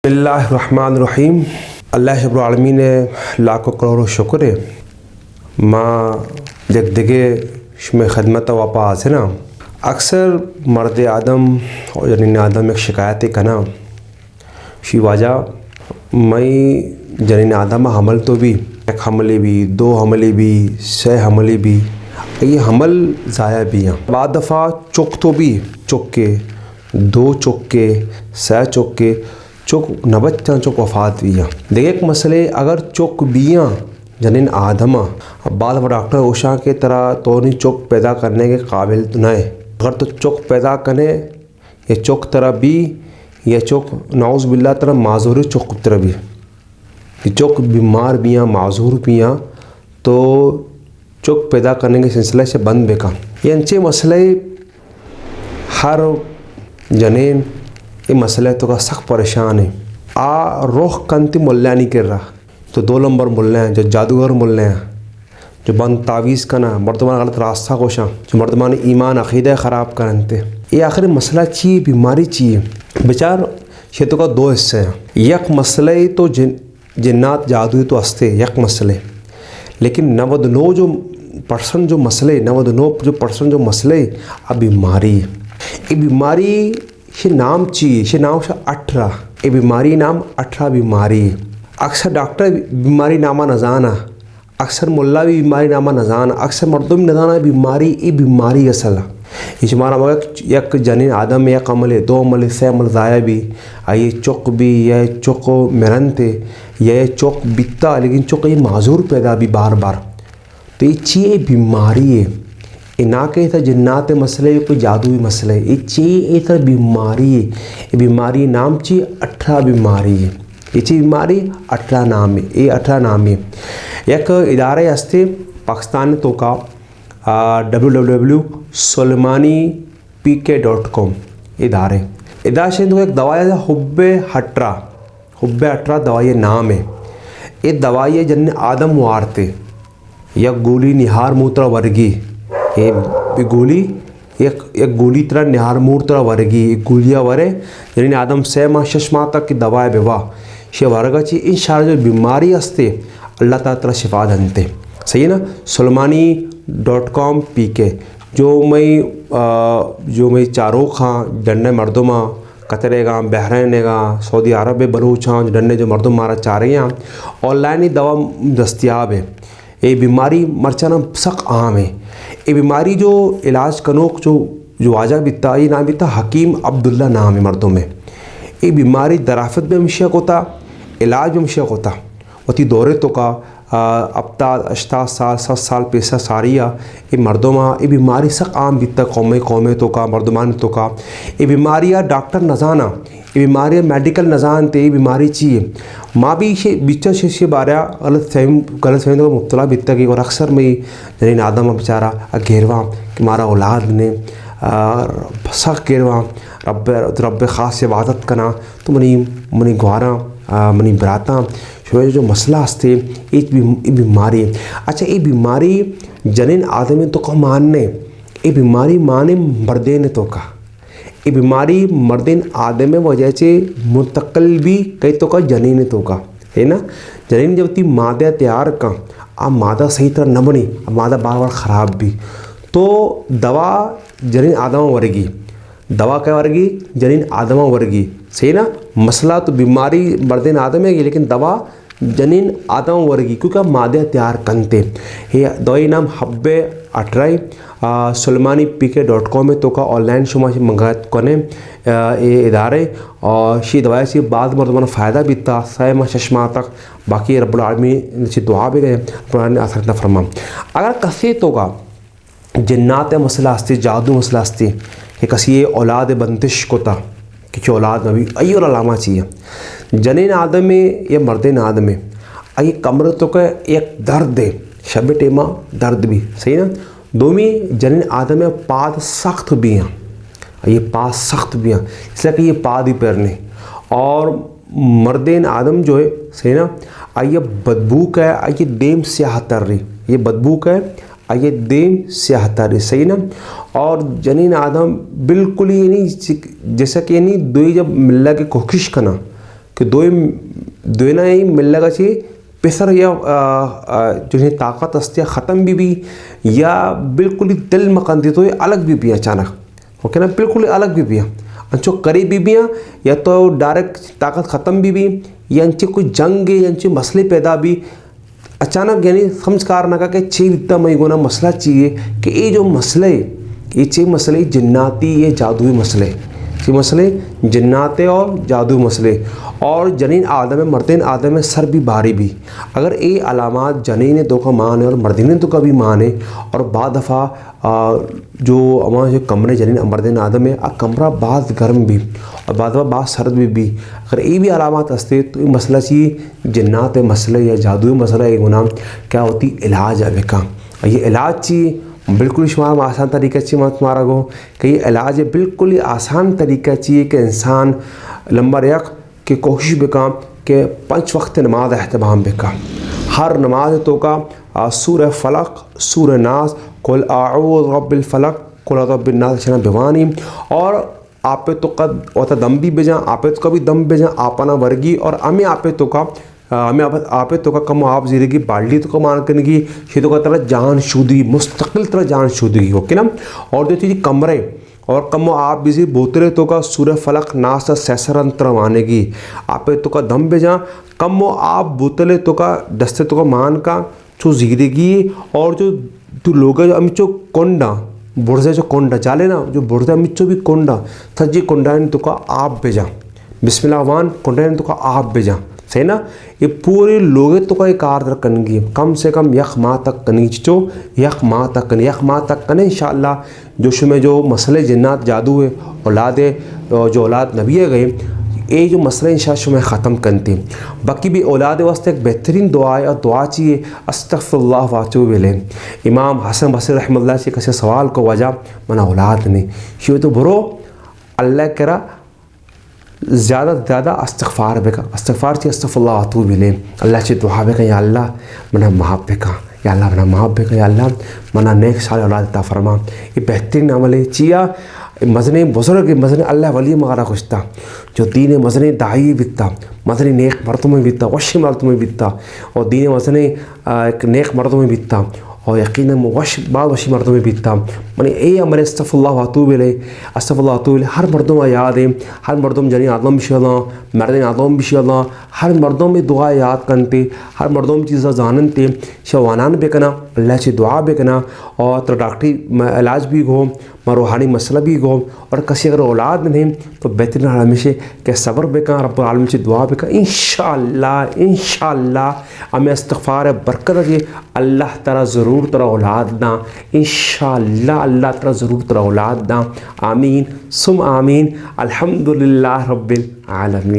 बिस्मिल्लाहिर्रहमानिर्रहीम। अल्लाह रब्बुल आलमीन ने लाखों करोड़ों शुक्र है माँ जगदगे में खदमत वापा हाजिर। अक्सर मर्द आदम और जनीन आदम एक शिकायत करना शी वजह मई जनीन आदम हमल तो भी एक हमले भी दो हमले भी सह हमले भी ये हमल ज़ाया भी हैं। बाद दफ़ा चुक तो भी चुक के दो चुक के सह चुक के चुक नबच्चा चुक वफ़ात भी हैं। देखिए एक मसले अगर चुक बियाँ जनीन आदमा अब बाद डॉक्टर उषा के तरह तो नहीं चुक पैदा करने के काबिल तो नहीं। अगर तो चुक पैदा करें ये चुक तरह भी ये चुक नाउज़ बिल्ला तरह माजूर चुक तरह भी ये चुक बीमार बियाँ माजूर बियाँ तो चुक पैदा करने के सिलसिले से बंद बेका ये अंचे मसले हर जनीन ये मसले तो का सख्त परेशान है। आ रोह कंती मुल्ला नहीं कर रहा तो दो नंबर मुल्ले हैं जो जादूगर मुल्ले हैं जो बंद तावीज़ करना मर्दमान गलत रास्ता कोशा जो मर्दमान ईमान अक़ीदा ख़राब करते ये आखिर मसला चाहिए बीमारी चाहिए बेचार शेतों का दो हिस्से हैं। यक मसले तो जिन्नात जादू तो हंसते यक मसले लेकिन 99 जो परसेंट जो मसले 99% जो मसले अब बीमारी ये बीमारी ये नाम चाहिए ये नाम से 18 ये बीमारी नाम 18 बीमारी अक्सर डॉक्टर बीमारी नामा नजाना अक्सर मुल्ला भी बीमारी नामा नजाना अक्सर मर्दों में नजाना बीमारी ये बीमारी असल इस हमारा मगर एक जनीन आदम एक अमल दो अमल से अमल ज़ाया भी ये चुक भी यह चुक मेरन थे यह चुक बिता लेकिन चुक ये माजूर पैदा भी बार बार तो ये चाहिए बीमारी है ये ना के था जिन्नात मसले कोई जादुई मसले ये चाहिए ये बीमारी है ये बीमारी नाम चाहिए 18 बीमारी है ये चाहिए बीमारी 18 नाम है ये 18 नाम है। एक इदारे हस्ते पाकिस्तान तो का www.sulmanipk.com इदारे से तो एक दवाई है हुब्बे 18 दवाई नाम है। ये दवाई जन आदम वारते या गोली निहार मूत्र वर्गी ये गोली एक गोली तरह निहार मूत्र तरह वर्गी एक गोलियाँ वरे जन आदम से माँ शशमा तक की दवाई बेवा शे वर्गा ची इन सारे जो बीमारी हस्ते अल्लाह ताला शिफा दनते सही है ना। सुलमानी.com PK जो मैं चारों खां डंडे मर्दों माँ कतरेगा बहरैनेगा सऊदी अरब बलूच हाँ डंडे जो मर्दों मारा चाह रहे हैं ऑनलाइन ही दवा दस्तियाब है। ये बीमारी मरचाना सख्त आम है। ये बीमारी जो इलाज कनोक जो वाजा बिता ये नाम बिता हकीम अब्दुल्ला नाम है मर्दों में। ये बीमारी दराफत में मशक होता इलाज में मशक होता वती दौरे तो का अब्ता 80 साल 60 साल पैसा सारिया ये मर्दों में ये बीमारी सख्त आम बिता कौमे तो का मर्दमान तो का ये बीमारियाँ डॉक्टर नजाना ये बीमारियाँ मेडिकल नजान ते ये बीमारी चाहिए माँ भी ये बिच्चा से बारे गलत फहमी तो मुब्तला बिता की और अक्सर में जनीन आदम बेचारा घेरवा कि मारा औलाद ने सख्त घेरवा रब ख़ास इबादत करना तो मनी गुआरा मनी बराता जो मसला हस्ते एक बीमारी अच्छा ये बीमारी जनीन आदमी तो का मानने ये बीमारी माने मर्दे ने तो का ये बीमारी मर्दिन आदम वजह से मुंतकिल भी कई तो का जनीन तो का है ना। जनीन जब ती मादा तैयार का अब मादा सही तरह न बनी अब मादा बार बार ख़राब भी तो दवा जनीन आदम वर्गी दवा क्या वर्गी जनीन आदमा वर्गी सही ना। मसला तो बीमारी मर्दिन आदम है लेकिन दवा जनीन आदम वर्गी क्योंकि मादे तैयार करते ये दवाई नाम हुब्बे 18 सुलमानीpk.com में तो का ऑनलाइन शुमा से मंगा कोने ये इदारे और शी दवाई से बाद मर्दमान फ़ायदा भी था सह चश्मा तक बाकी रब्बुल आलमीन से दुआ भी गए पुराने असर न फरमा। अगर कसी तो का जिन्नात मसला हस्ती जादू मसला हस्ती कि कसी औलाद बंदिश को था कि औलाद में भी अयो लामा चाहिए जनीन आदम में या मर्दिन आदम में ये कमर तो का एक दर्द है शब टेमा दर्द भी सही ना। दोमी जनीन आदम में पाद सख्त भी हैं ये पाद सख्त भी हैं इसलिए कि ये पाद ही पैरने और मर्दिन आदम जो है सही ना ये बदबू का है ये देम स्याह तर रही ये बदबू का है ये देम स्याह तर रही सही ना। और जनीन आदम बिल्कुल ही नहीं जैसा कि नहीं दो जब मिलने की कोशिश करना कि दोनही मिलगा ची पेसर या जो ताकत असते ख़त्म भी या बिल्कुल ही दिल मकंदी तो ये अलग भी अचानक ओके ना, बिल्कुल अलग भी अंचो करीबी भी या तो डायरेक्ट ताकत ख़त्म भी या अंचे कोई जंग या अंचे मसले पैदा भी अचानक, यानी समझ कार ना कि छे इतना मई गोना मसला चाहिए कि ये जो मसले ये छे मसले जन्नाती ये जादुई मसले ये मसले जन्नाते और जादू मसले और जनीन आदम मर्दिन आदम में सर भी भारी भी अगर ये अलामात जनीन तो का माने और मर्दिन तो का भी माने और बाद दफ़ा जो हमारे जो कमरे जनीन मर्दिन आदम है कमरा बाद गर्म भी और बाद दफ़ा बाद सर्द भी अगर ये भी अलामात हंसते तो ये मसला चाहिए जन्नात मसले या जादुई मसला ये गुनाम क्या होती इलाज अब का ये इलाज चाहिए बिल्कुल शुमार आसान तरीका चाहिए तुम्हारा गो कि ये इलाज है बिल्कुल ही आसान तरीका चाहिए कि इंसान नंबर 1 कि कोशिश बेकाम कि 5 वक्त नमाज एहतमाम बेका हर नमाज तो का सूरह फलक सूरह नास कुल आऊज़ु रब्बिल फलक कुल आऊज़ु बिरब्बिन नास शना भिवानी और आपे तो कद और दम भी बेजा आपे तो कभी दम बेजा आपना वर्गी और हमें आपे तो का हमें आपे तो का कम आप ज़िंदगी बाल्टी तो का मान करने की ये तो का तरह जान शुद्धी मुस्तकिल तरह जान शुद्धी ओके ना। और जो चीज़ कमरे और कम आप बिजी बोतरे तो का सूर्य फलक नास सैसरंत्र मानेगी आपे तो का दम बेजा कम आप बोतले तो का दस्ते तो का मान का जो ज़िंदगी और जो लोग जो अमिचो कोंडा बुढ़े जो कोंडा चाले ना जो बुढ़े अमिचो भी कोंडा सज्जी कोंडा तो का आप बेजा बिस्मिल्लाह वान कोंडा तो का आप बेजा सही ना। ये पूरे लोग तो का एक आर्दर करेंगे कम से कम 1 माह तक करेंगे चो 1 माह तक करें 1 माह तक करें इंशाअल्लाह जो शुमे जो मसले जन्नात जादू है औलाद जो औलाद नबी है गए ये जो मसले इंशाअल्लाह में ख़त्म करते बाकी भी औलाद वास्ते एक बेहतरीन दुआ है और दुआ चाहिए अस्तग़फ़िरुल्लाह वातूबु इलैह। इमाम हसन बसरी रहमतुल्लाह से किसी सवाल को वजह मना औलाद नहीं ये तो बुरो अल्लाह करा ज़्यादा से ज़्यादा इस्तिग़फ़ार बेका इस्तिग़फ़ार चाहिए अस्तग़फ़िरुल्लाह वातूबु इलैह अल्लाह से दुआ बेका या अल्लाह मना माफ़ बेका या अल्लाह मना माफ़ बेका या अल्लाह मना नेक साल औलाद अता फरमा। ये बेहतरीन अमल है चिया मजने बुजुर्ग मजने अल्लाह वली मगारा खुशता जो दीन मजने दाई बिता मजने नेक मर्दों में बिता वश मर्दों में बिता और दीन मजने एक नेक मर्दों में बिता और यकीनन वश बाद वशी मर्दों में बीतता मैंने ये अमर अस्तग़फ़िरुल्लाह वातूबु इलैह अस्तग़फ़िरुल्लाह वातूबु इलैह हर मर्दों में याद है हर मर्दों में जनी आदम इंशाअल्लाह मर्द आदम इंशाअल्लाह हर मर्दों में दुआ याद करते हर मर्दों में चीज़ा जानते शवानान बेकना अल्लाह से दुआ बेकना और तो डॉक्टरी इलाज भी हो रूहानी मसला भी हो और कसी अगर औलाद नहीं तो बेहतरीन हमेशा के सब्र बेका रब्बुल आलमीन से दुआ बेका इंशाअल्लाह हमें इस्तिग़फ़ार बरकत के अल्लाह ताला ज़रूर तेरा औलाद ना इंशाअल्लाह अल्लाह ताला ज़रूर तेरा औलाद ना आमीन सुम आमीन अल्हम्दुलिल्लाह रब्बिल आलमीन।